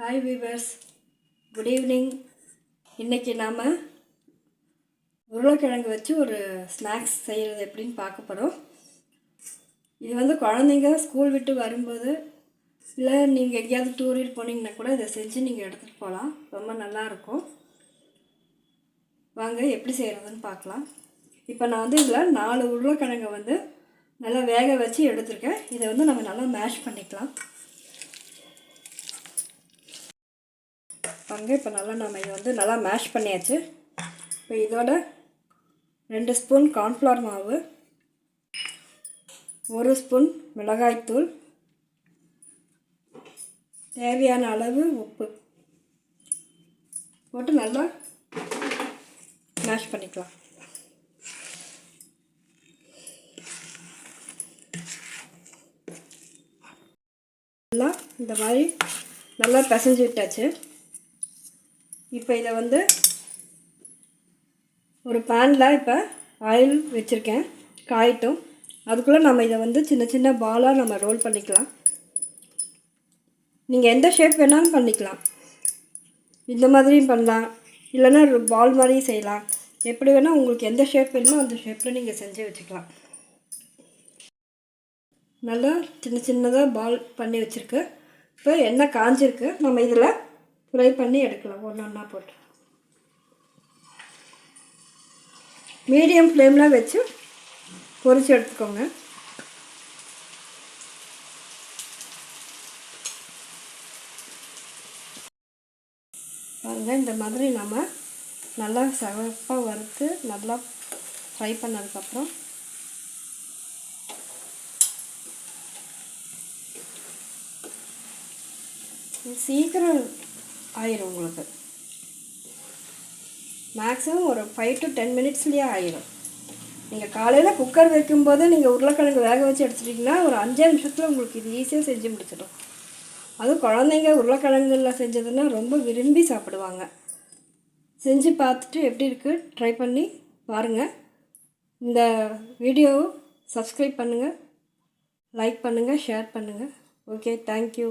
Hi viewers, good evening. இன்றைக்கி நாம் உருளைக்கிழங்கு வச்சு ஒரு ஸ்நாக்ஸ் செய்கிறது எப்படின்னு பார்க்க போகிறோம். இது குழந்தைங்க ஸ்கூல் விட்டு வரும்போது இல்லை நீங்கள் எங்கேயாவது டூரில் போனீங்கன்னா கூட இதை செஞ்சு நீங்கள் எடுத்துகிட்டு போகலாம். ரொம்ப நல்லாயிருக்கும். வாங்க எப்படி செய்கிறதுன்னு பார்க்கலாம். இப்போ நான் இதில் 4 உருளைக்கிழங்கை நல்லா வேக வச்சு எடுத்துருக்கேன். இதை நம்ம நல்லா மேஷ் பண்ணிக்கலாம். இப்போ நல்லா நம்ம இதை நல்லா மேஷ் பண்ணியாச்சு. இப்போ இதோட 2 ஸ்பூன் கார்ன்ஃப்ளவர் மாவு, 1 ஸ்பூன் மிளகாய்த்தூள், தேவையான அளவு உப்பு போட்டு நல்லா மேஷ் பண்ணிக்கலாம். நல்லா இந்த மாதிரி நல்லா பிசைஞ்சு விட்டாச்சு. இப்போ இதை ஒரு பேனில் இப்போ ஆயில் வச்சுருக்கேன், காயட்டும். அதுக்குள்ளே நம்ம இதை சின்ன சின்ன பாலாக நம்ம ரோல் பண்ணிக்கலாம். நீங்கள் எந்த ஷேப் வேணாலும் பண்ணிக்கலாம். இந்த மாதிரியும் பண்ணலாம், இல்லைன்னா பால் மாதிரியும் செய்யலாம். எப்படி வேணால் உங்களுக்கு எந்த ஷேப் வேணுமோ அந்த ஷேப்பில் நீங்கள் செஞ்சு வச்சுக்கலாம். நல்லா சின்ன சின்னதாக பால் பண்ணி வச்சுருக்கு. இப்போ எண்ணெய் காஞ்சிருக்கு. நம்ம இதில் ஃப்ரை பண்ணி எடுக்கலாம். ஒன்றா போட்டு மீடியம் ஃப்ளேமில் வச்சு பொரிச்சு எடுத்துக்கோங்க. பாருங்கள், இந்த மாதிரி நம்ம நல்லா சிவப்பாக வறுத்து நல்லா ஃப்ரை பண்ணதுக்கப்புறம் சீக்கிரம் ஆயிரும். உங்களுக்கு மேக்ஸிமம் ஒரு 5 to 10 மினிட்ஸ்லேயே ஆயிரும். நீங்கள் காலையில் குக்கர் வைக்கும்போது நீங்கள் உருளைக்கிழங்கு வேக வச்சு எடுத்துட்டிங்கன்னா ஒரு 5 நிமிஷத்தில் உங்களுக்கு இது ஈஸியாக செஞ்சு முடிச்சிடும். அதுவும் குழந்தைங்க உருளைக்கிழங்குல செஞ்சதுன்னா ரொம்ப விரும்பி சாப்பிடுவாங்க. செஞ்சு பார்த்துட்டு எப்படி இருக்குது ட்ரை பண்ணி பாருங்கள். இந்த வீடியோவை சப்ஸ்கிரைப் பண்ணுங்கள், லைக் பண்ணுங்கள், ஷேர் பண்ணுங்கள். Okay, thank you.